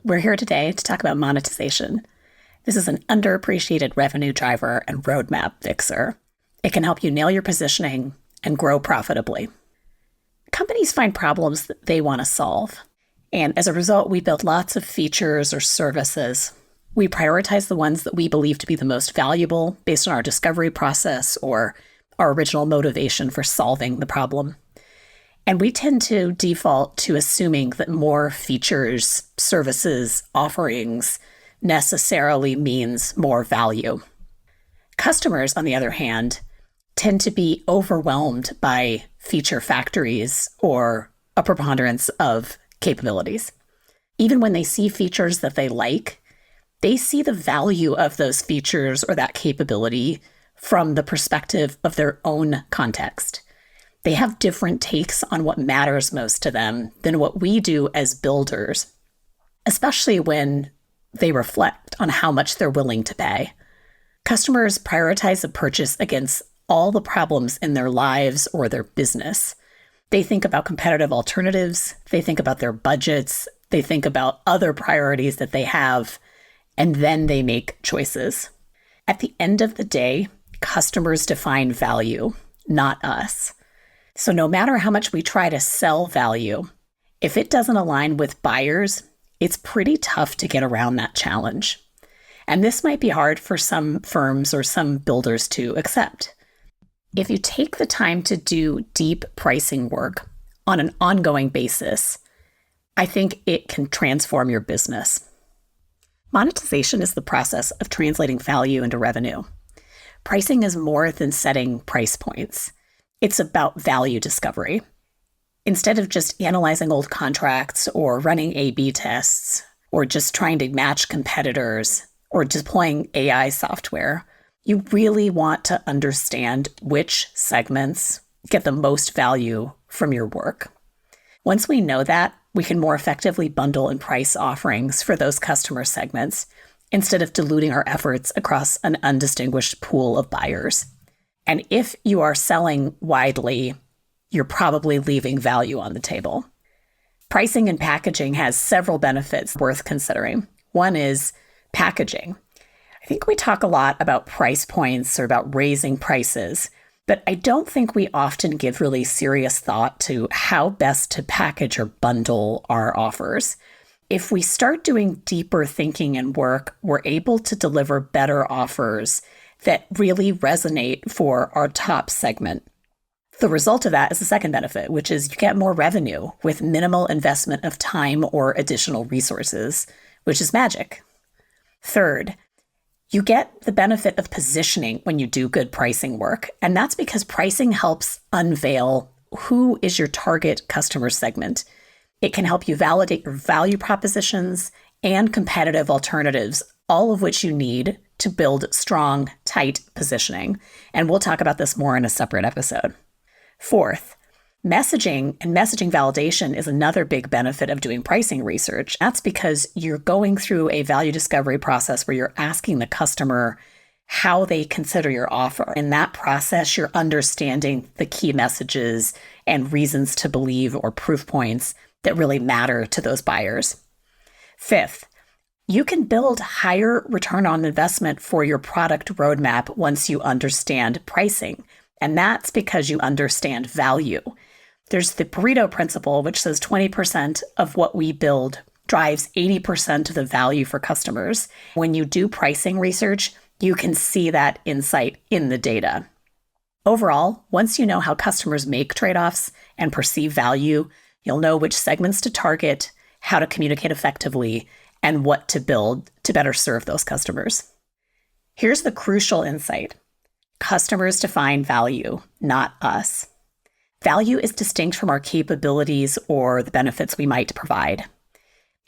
We're here today to talk about monetization. This is an underappreciated revenue driver and roadmap fixer. It can help you nail your positioning and grow profitably. Companies find problems that they want to solve. And as a result, we build lots of features or services. We prioritize the ones that we believe to be the most valuable based on our discovery process or our original motivation for solving the problem. And we tend to default to assuming that more features, services, offerings necessarily means more value. Customers, on the other hand, tend to be overwhelmed by feature factories or a preponderance of capabilities. Even when they see features that they like, they see the value of those features or that capability from the perspective of their own context. They have different takes on what matters most to them than what we do as builders, especially when they reflect on how much they're willing to pay. Customers prioritize a purchase against all the problems in their lives or their business. They think about competitive alternatives, they think about their budgets, they think about other priorities that they have, and then they make choices. At the end of the day, customers define value, not us. So no matter how much we try to sell value, if it doesn't align with buyers, it's pretty tough to get around that challenge. And this might be hard for some firms or some builders to accept. If you take the time to do deep pricing work on an ongoing basis, I think it can transform your business. Monetization is the process of translating value into revenue. Pricing is more than setting price points. It's about value discovery. Instead of just analyzing old contracts or running A/B tests or just trying to match competitors or deploying AI software, you really want to understand which segments get the most value from your work. Once we know that, we can more effectively bundle and price offerings for those customer segments instead of diluting our efforts across an undistinguished pool of buyers. And if you are selling widely, you're probably leaving value on the table. Pricing and packaging has several benefits worth considering. One is packaging. I think we talk a lot about price points or about raising prices, but I don't think we often give really serious thought to how best to package or bundle our offers. If we start doing deeper thinking and work, we're able to deliver better offers that really resonate for our top segment. The result of that is the second benefit, which is you get more revenue with minimal investment of time or additional resources, which is magic. Third, you get the benefit of positioning when you do good pricing work, and that's because pricing helps unveil who is your target customer segment. It can help you validate your value propositions and competitive alternatives, all of which you need to build strong, tight positioning. And we'll talk about this more in a separate episode. Fourth, messaging and messaging validation is another big benefit of doing pricing research. That's because you're going through a value discovery process where you're asking the customer how they consider your offer. In that process, you're understanding the key messages and reasons to believe or proof points that really matter to those buyers. Fifth, you can build higher return on investment for your product roadmap once you understand pricing. And that's because you understand value. There's the Pareto principle, which says 20% of what we build drives 80% of the value for customers. When you do pricing research, you can see that insight in the data. Overall, once you know how customers make trade-offs and perceive value, you'll know which segments to target, how to communicate effectively, and what to build to better serve those customers. Here's the crucial insight. Customers define value, not us. Value is distinct from our capabilities or the benefits we might provide.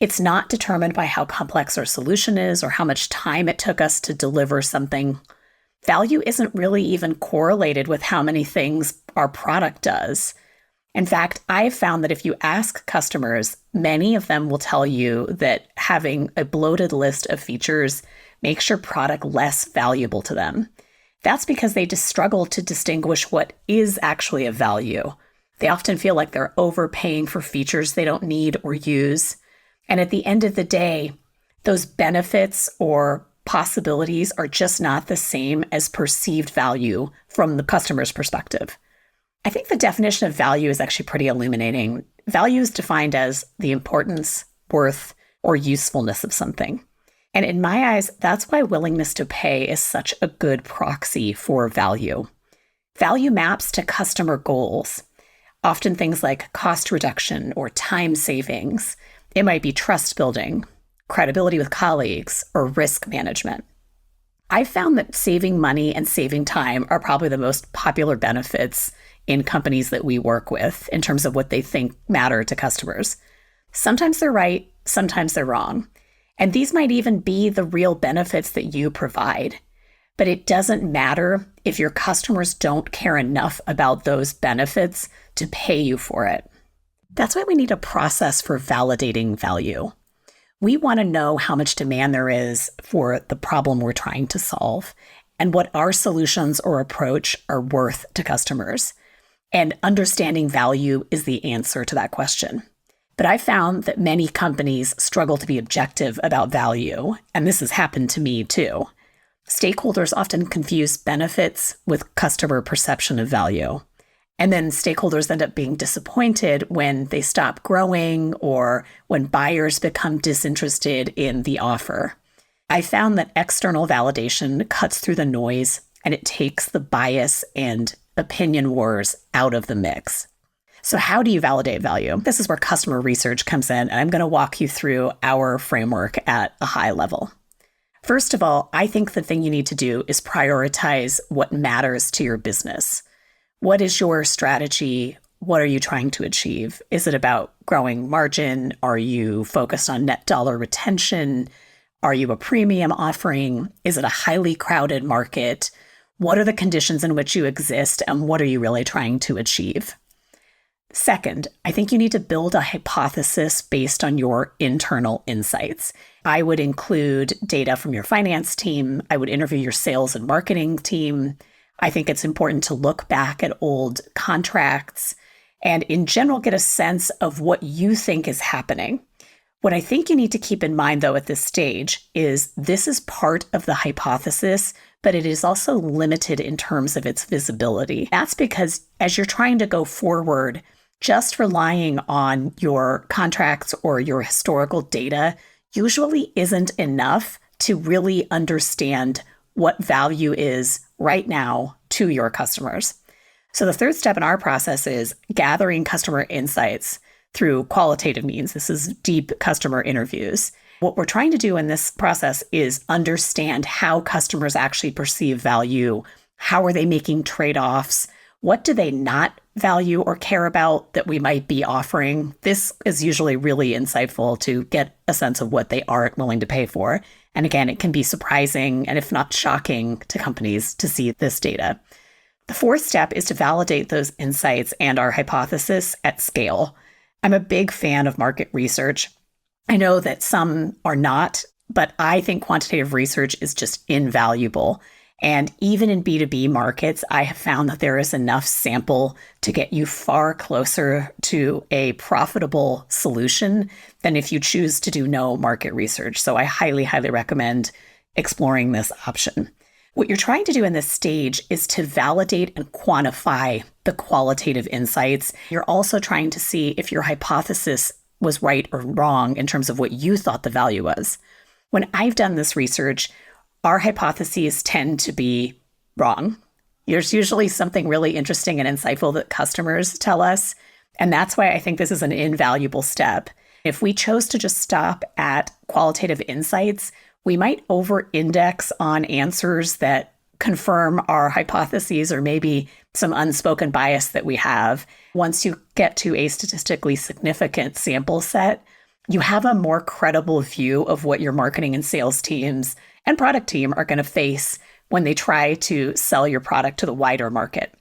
It's not determined by how complex our solution is or how much time it took us to deliver something. Value isn't really even correlated with how many things our product does. In fact, I've found that if you ask customers, many of them will tell you that having a bloated list of features makes your product less valuable to them. That's because they just struggle to distinguish what is actually of value. They often feel like they're overpaying for features they don't need or use. And at the end of the day, those benefits or possibilities are just not the same as perceived value from the customer's perspective. I think the definition of value is actually pretty illuminating. Value is defined as the importance, worth, or usefulness of something. And in my eyes, that's why willingness to pay is such a good proxy for value. Value maps to customer goals, often things like cost reduction or time savings. It might be trust building, credibility with colleagues, or risk management. I found that saving money and saving time are probably the most popular benefits in companies that we work with in terms of what they think matter to customers. Sometimes they're right, sometimes they're wrong. And these might even be the real benefits that you provide. But it doesn't matter if your customers don't care enough about those benefits to pay you for it. That's why we need a process for validating value. We want to know how much demand there is for the problem we're trying to solve and what our solutions or approach are worth to customers. And understanding value is the answer to that question. But I found that many companies struggle to be objective about value, and this has happened to me too. Stakeholders often confuse benefits with customer perception of value. And then stakeholders end up being disappointed when they stop growing or when buyers become disinterested in the offer. I found that external validation cuts through the noise and it takes the bias and opinion wars out of the mix. So how do you validate value? This is where customer research comes in, and I'm going to walk you through our framework at a high level. First of all, I think the thing you need to do is prioritize what matters to your business. What is your strategy? What are you trying to achieve? Is it about growing margin? Are you focused on net dollar retention? Are you a premium offering? Is it a highly crowded market? What are the conditions in which you exist, and what are you really trying to achieve? Second, I think you need to build a hypothesis based on your internal insights. I would include data from your finance team. I would interview your sales and marketing team. I think it's important to look back at old contracts and in general get a sense of what you think is happening. What I think you need to keep in mind, though, at this stage is this is part of the hypothesis, but it is also limited in terms of its visibility. That's because as you're trying to go forward, just relying on your contracts or your historical data usually isn't enough to really understand what value is right now to your customers. So the third step in our process is gathering customer insights through qualitative means. This is deep customer interviews. What we're trying to do in this process is understand how customers actually perceive value. How are they making trade-offs? What do they not value or care about that we might be offering? This is usually really insightful to get a sense of what they aren't willing to pay for. And again, it can be surprising and if not shocking to companies to see this data. The fourth step is to validate those insights and our hypothesis at scale. I'm a big fan of market research. I know that some are not, but I think quantitative research is just invaluable. And even in B2B markets, I have found that there is enough sample to get you far closer to a profitable solution than if you choose to do no market research. So I highly, highly recommend exploring this option. What you're trying to do in this stage is to validate and quantify the qualitative insights. You're also trying to see if your hypothesis was right or wrong in terms of what you thought the value was. When I've done this research, our hypotheses tend to be wrong. There's usually something really interesting and insightful that customers tell us. And that's why I think this is an invaluable step. If we chose to just stop at qualitative insights, we might over-index on answers that confirm our hypotheses or maybe some unspoken bias that we have. Once you get to a statistically significant sample set, you have a more credible view of what your marketing and sales teams and product team are going to face when they try to sell your product to the wider market.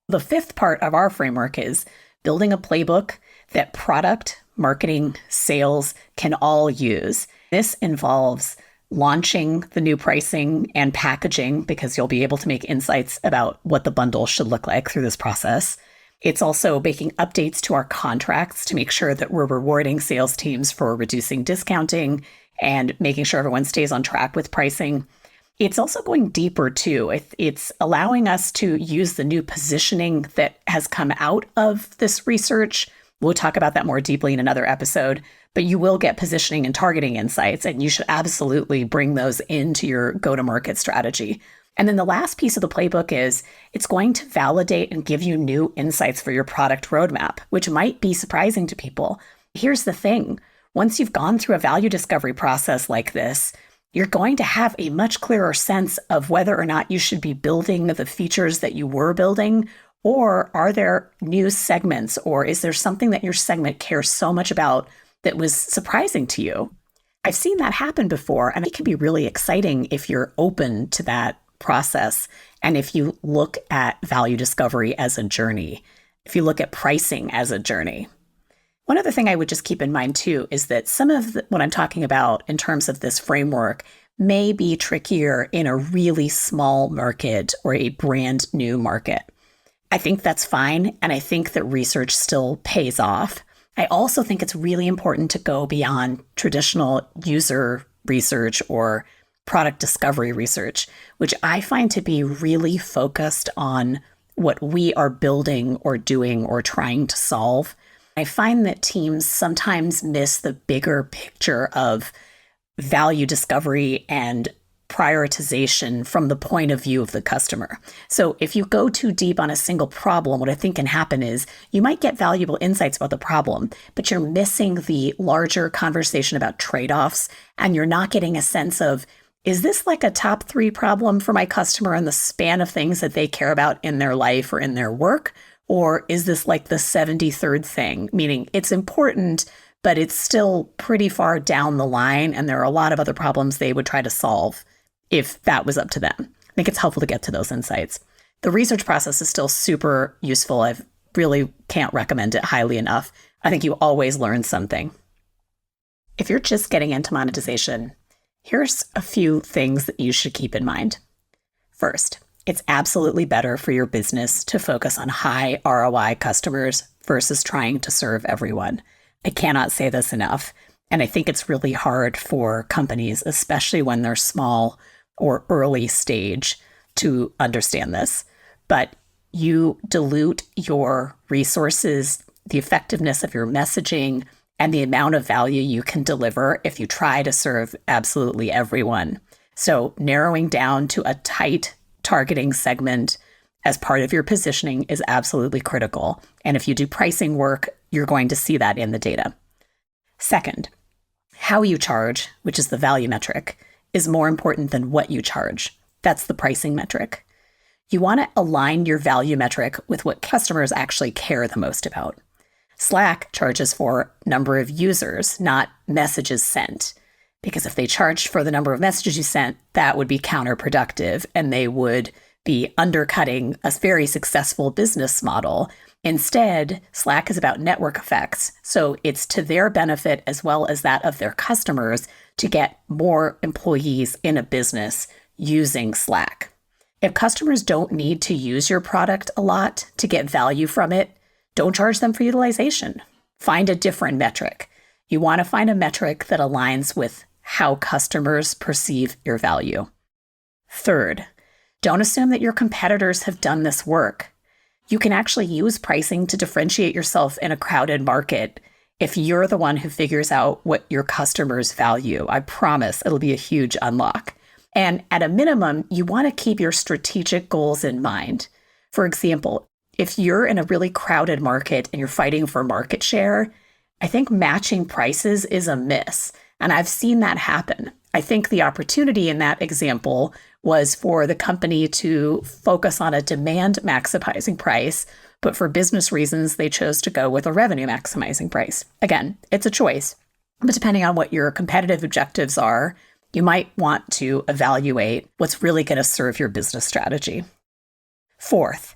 The fifth part of our framework is building a playbook that product, marketing, sales can all use. This involves launching the new pricing and packaging because you'll be able to make insights about what the bundle should look like through this process. It's also making updates to our contracts to make sure that we're rewarding sales teams for reducing discounting and making sure everyone stays on track with pricing. It's also going deeper too. It's allowing us to use the new positioning that has come out of this research. We'll talk about that more deeply in another episode, but you will get positioning and targeting insights, and you should absolutely bring those into your go-to-market strategy. And then the last piece of the playbook is it's going to validate and give you new insights for your product roadmap, which might be surprising to people. Here's the thing. Once you've gone through a value discovery process like this, you're going to have a much clearer sense of whether or not you should be building the features that you were building, or are there new segments, or is there something that your segment cares so much about that was surprising to you? I've seen that happen before, and it can be really exciting if you're open to that process. And if you look at value discovery as a journey, if you look at pricing as a journey. One other thing I would just keep in mind too is that some of what I'm talking about in terms of this framework may be trickier in a really small market or a brand new market. I think that's fine, and I think that research still pays off. I also think it's really important to go beyond traditional user research or product discovery research, which I find to be really focused on what we are building or doing or trying to solve. I find that teams sometimes miss the bigger picture of value discovery and prioritization from the point of view of the customer. So if you go too deep on a single problem, what I think can happen is you might get valuable insights about the problem, but you're missing the larger conversation about trade-offs, and you're not getting a sense of, is this like a top 3 problem for my customer in the span of things that they care about in their life or in their work? Or is this like the 73rd thing, meaning it's important, but it's still pretty far down the line, and there are a lot of other problems they would try to solve if that was up to them. I think it's helpful to get to those insights. The research process is still super useful. I really can't recommend it highly enough. I think you always learn something. If you're just getting into monetization, here's a few things that you should keep in mind. First, it's absolutely better for your business to focus on high ROI customers versus trying to serve everyone. I cannot say this enough. And I think it's really hard for companies, especially when they're small or early stage, to understand this. But you dilute your resources, the effectiveness of your messaging, and the amount of value you can deliver if you try to serve absolutely everyone. So narrowing down to a tight targeting segment as part of your positioning is absolutely critical. And if you do pricing work, you're going to see that in the data. Second, how you charge, which is the value metric, is more important than what you charge. That's the pricing metric. You want to align your value metric with what customers actually care the most about. Slack charges for number of users, not messages sent. Because if they charged for the number of messages you sent, that would be counterproductive, and they would be undercutting a very successful business model. Instead, Slack is about network effects. So it's to their benefit as well as that of their customers to get more employees in a business using Slack. If customers don't need to use your product a lot to get value from it, don't charge them for utilization. Find a different metric. You want to find a metric that aligns with how customers perceive your value. Third, don't assume that your competitors have done this work. You can actually use pricing to differentiate yourself in a crowded market if you're the one who figures out what your customers value. I promise it'll be a huge unlock. And at a minimum, you want to keep your strategic goals in mind. For example, if you're in a really crowded market and you're fighting for market share, I think matching prices is a miss. And I've seen that happen. I think the opportunity in that example was for the company to focus on a demand maximizing price, but for business reasons, they chose to go with a revenue maximizing price. Again, it's a choice, but depending on what your competitive objectives are, you might want to evaluate what's really going to serve your business strategy. Fourth,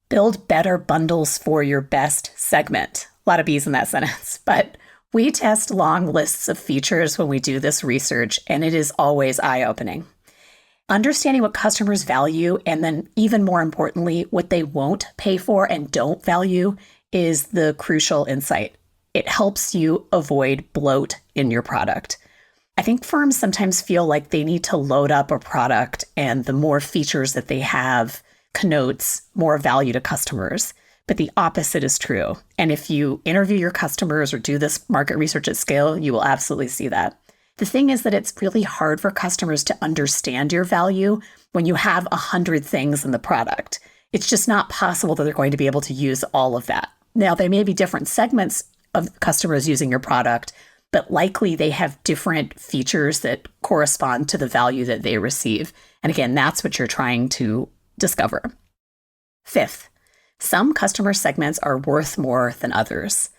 build better bundles for your best segment. A lot of B's in that sentence, but we test long lists of features when we do this research, and it is always eye-opening. Understanding what customers value, and then even more importantly, what they won't pay for and don't value, is the crucial insight. It helps you avoid bloat in your product. I think firms sometimes feel like they need to load up a product, and the more features that they have connotes more value to customers. But the opposite is true. And if you interview your customers or do this market research at scale, you will absolutely see that. The thing is that it's really hard for customers to understand your value when you have 100 things in the product. It's just not possible that they're going to be able to use all of that. Now, there may be different segments of customers using your product, but likely they have different features that correspond to the value that they receive. And again, that's what you're trying to discover. Fifth, some customer segments are worth more than others.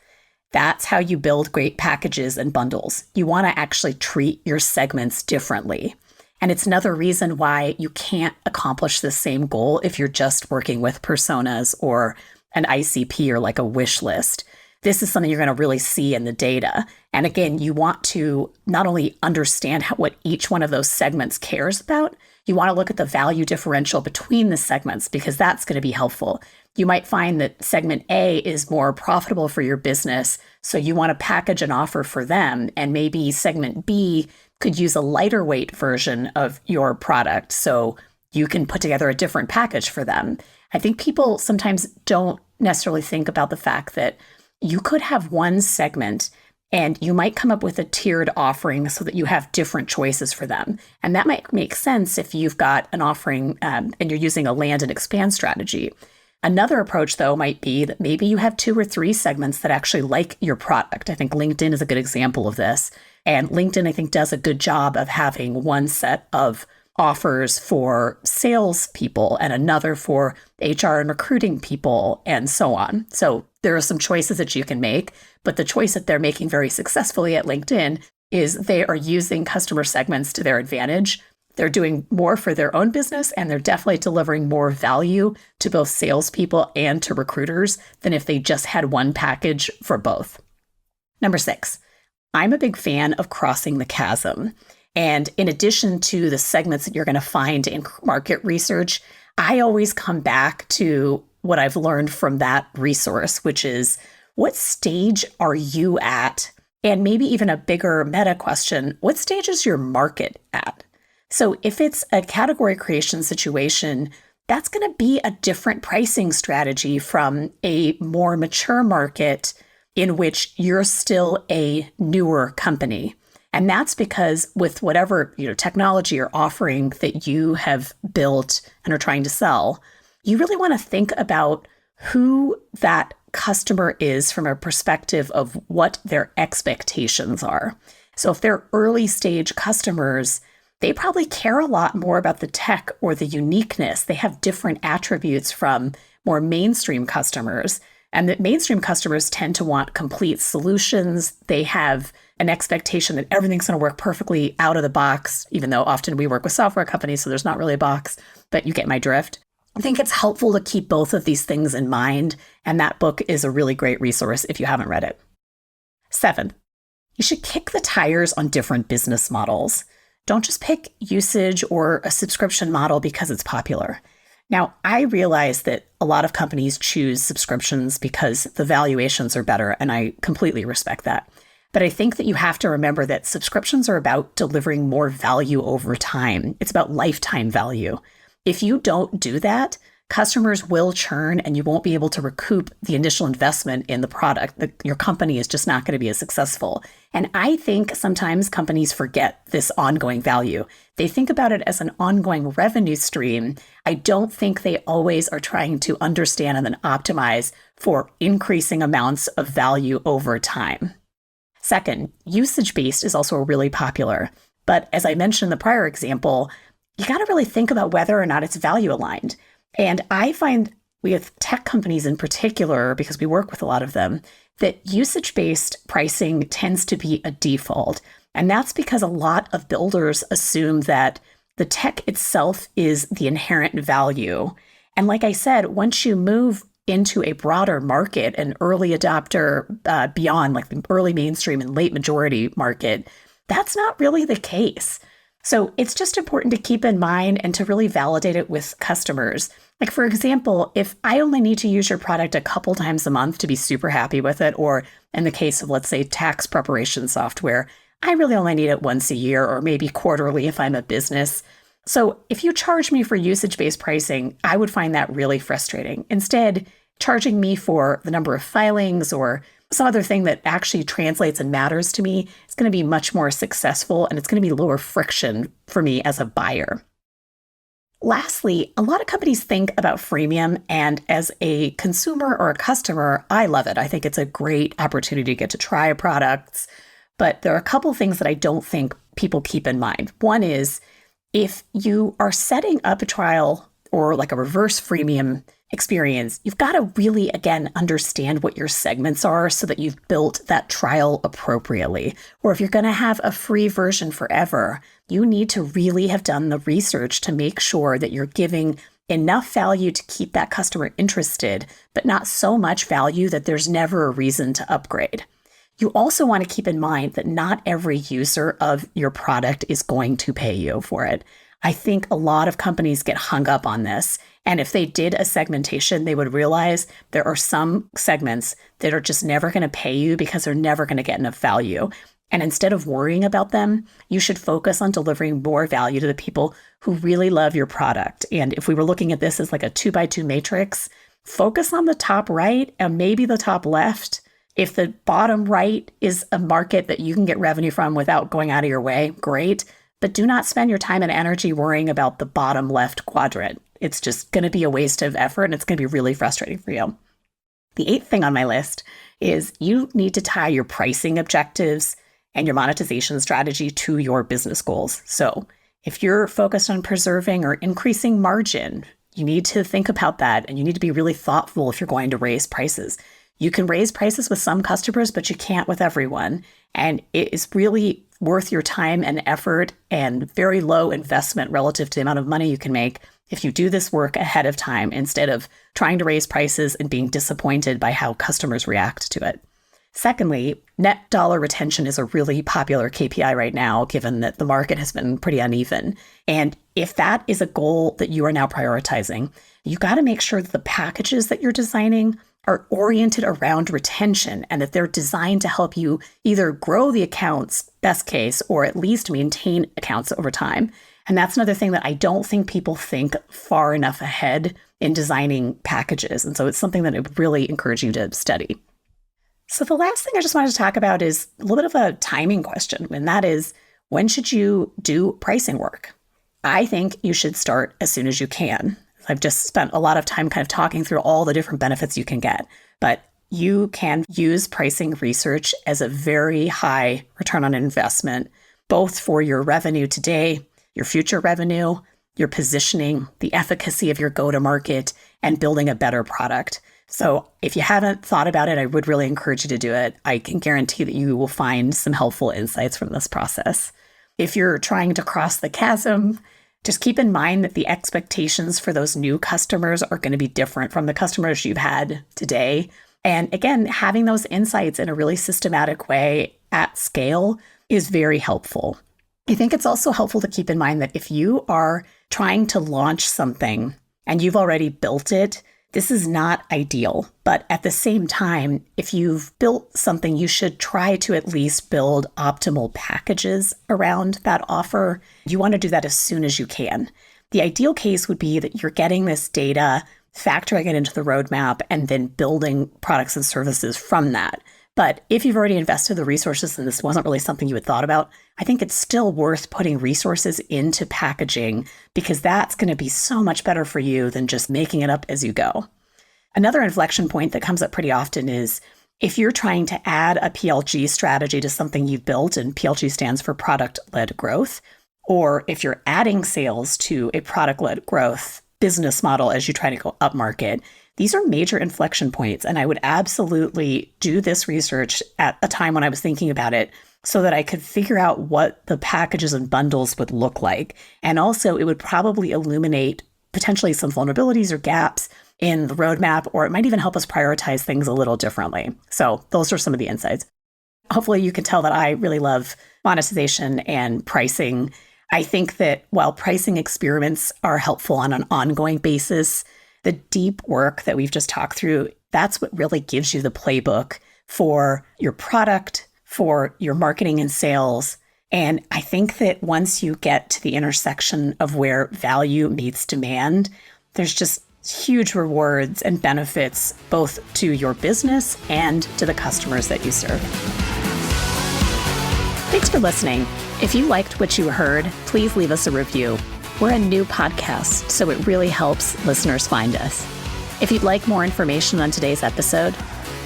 That's how you build great packages and bundles. You want to actually treat your segments differently. And it's another reason why you can't accomplish the same goal if you're just working with personas or an ICP or like a wish list. This is something you're going to really see in the data. And again, you want to not only understand what each one of those segments cares about, you want to look at the value differential between the segments because that's going to be helpful. You might find that segment A is more profitable for your business, so you want to package an offer for them, and maybe segment B could use a lighter weight version of your product, so you can put together a different package for them. I think people sometimes don't necessarily think about the fact that you could have one segment and you might come up with a tiered offering so that you have different choices for them. And that might make sense if you've got an offering and you're using a land and expand strategy. Another approach, though, might be that maybe you have 2 or 3 segments that actually like your product. I think LinkedIn is a good example of this. And LinkedIn, I think, does a good job of having one set of offers for salespeople and another for HR and recruiting people and so on. So there are some choices that you can make, but the choice that they're making very successfully at LinkedIn is they are using customer segments to their advantage. They're doing more for their own business, and they're definitely delivering more value to both salespeople and to recruiters than if they just had one package for both. Number 6, I'm a big fan of crossing the chasm. And in addition to the segments that you're going to find in market research, I always come back to what I've learned from that resource, which is what stage are you at? And maybe even a bigger meta question, what stage is your market at? So if it's a category creation situation, that's going to be a different pricing strategy from a more mature market in which you're still a newer company. And that's because with whatever technology or offering that you have built and are trying to sell, you really want to think about who that customer is from a perspective of what their expectations are. So if they're early stage customers, they probably care a lot more about the tech or the uniqueness. They have different attributes from more mainstream customers. And that mainstream customers tend to want complete solutions. They have an expectation that everything's going to work perfectly out of the box, even though often we work with software companies, so there's not really a box, but you get my drift. I think it's helpful to keep both of these things in mind, and that book is a really great resource if you haven't read it. 7, you should kick the tires on different business models. Don't just pick usage or a subscription model because it's popular. Now, I realize that a lot of companies choose subscriptions because the valuations are better, and I completely respect that. But I think that you have to remember that subscriptions are about delivering more value over time. It's about lifetime value. If you don't do that, customers will churn and you won't be able to recoup the initial investment in the product. Your company is just not going to be as successful. And I think sometimes companies forget this ongoing value. They think about it as an ongoing revenue stream. I don't think they always are trying to understand and then optimize for increasing amounts of value over time. Second, usage-based is also really popular. But as I mentioned in the prior example, you got to really think about whether or not it's value aligned. And I find with tech companies in particular, because we work with a lot of them, that usage-based pricing tends to be a default. And that's because a lot of builders assume that the tech itself is the inherent value. And like I said, once you move into a broader market, an early adopter beyond like the early mainstream and late majority market, that's not really the case. So it's just important to keep in mind and to really validate it with customers. Like, for example, if I only need to use your product a couple times a month to be super happy with it, or in the case of, let's say, tax preparation software, I really only need it once a year or maybe quarterly if I'm a business. So if you charge me for usage-based pricing, I would find that really frustrating. Instead, charging me for the number of filings or some other thing that actually translates and matters to me is going to be much more successful, and it's going to be lower friction for me as a buyer. Lastly, a lot of companies think about freemium, and as a consumer or a customer, I love it. I think it's a great opportunity to get to try products, but there are a couple things that I don't think people keep in mind. One is if you are setting up a trial or like a reverse freemium experience, you've got to really, again, understand what your segments are so that you've built that trial appropriately. Or if you're going to have a free version forever, you need to really have done the research to make sure that you're giving enough value to keep that customer interested, but not so much value that there's never a reason to upgrade. You also want to keep in mind that not every user of your product is going to pay you for it. I think a lot of companies get hung up on this. And if they did a segmentation, they would realize there are some segments that are just never going to pay you because they're never going to get enough value. And instead of worrying about them, you should focus on delivering more value to the people who really love your product. And if we were looking at this as like a 2x2 matrix, focus on the top right and maybe the top left. If the bottom right is a market that you can get revenue from without going out of your way, great. But do not spend your time and energy worrying about the bottom left quadrant. It's just going to be a waste of effort, and it's going to be really frustrating for you. The 8th thing on my list is you need to tie your pricing objectives and your monetization strategy to your business goals. So if you're focused on preserving or increasing margin, you need to think about that, and you need to be really thoughtful if you're going to raise prices. You can raise prices with some customers, but you can't with everyone. And it is really worth your time and effort and very low investment relative to the amount of money you can make if you do this work ahead of time instead of trying to raise prices and being disappointed by how customers react to it. Secondly, net dollar retention is a really popular KPI right now, given that the market has been pretty uneven. And if that is a goal that you are now prioritizing, you got to make sure that the packages that you're designing are oriented around retention and that they're designed to help you either grow the accounts, best case, or at least maintain accounts over time. And that's another thing that I don't think people think far enough ahead in designing packages. And so it's something that I would really encourage you to study. So the last thing I just wanted to talk about is a little bit of a timing question, and that is, when should you do pricing work? I think you should start as soon as you can. I've just spent a lot of time kind of talking through all the different benefits you can get, but you can use pricing research as a very high return on investment, both for your revenue today, your future revenue, your positioning, the efficacy of your go-to-market, and building a better product. So if you haven't thought about it, I would really encourage you to do it. I can guarantee that you will find some helpful insights from this process. If you're trying to cross the chasm, just keep in mind that the expectations for those new customers are going to be different from the customers you've had today. And again, having those insights in a really systematic way at scale is very helpful. I think it's also helpful to keep in mind that if you are trying to launch something and you've already built it, this is not ideal. But at the same time, if you've built something, you should try to at least build optimal packages around that offer. You want to do that as soon as you can. The ideal case would be that you're getting this data, factoring it into the roadmap, and then building products and services from that. But if you've already invested the resources and this wasn't really something you had thought about, I think it's still worth putting resources into packaging because that's going to be so much better for you than just making it up as you go. Another inflection point that comes up pretty often is if you're trying to add a PLG strategy to something you've built, and PLG stands for product-led growth, or if you're adding sales to a product-led growth business model as you try to go upmarket, these are major inflection points. And I would absolutely do this research at a time when I was thinking about it so that I could figure out what the packages and bundles would look like. And also it would probably illuminate potentially some vulnerabilities or gaps in the roadmap, or it might even help us prioritize things a little differently. So those are some of the insights. Hopefully you can tell that I really love monetization and pricing. I think that while pricing experiments are helpful on an ongoing basis, the deep work that we've just talked through, that's what really gives you the playbook for your product, for your marketing and sales. And I think that once you get to the intersection of where value meets demand, there's just huge rewards and benefits both to your business and to the customers that you serve. Thanks for listening. If you liked what you heard, please leave us a review. We're a new podcast, so it really helps listeners find us. If you'd like more information on today's episode,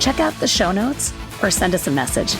check out the show notes or send us a message.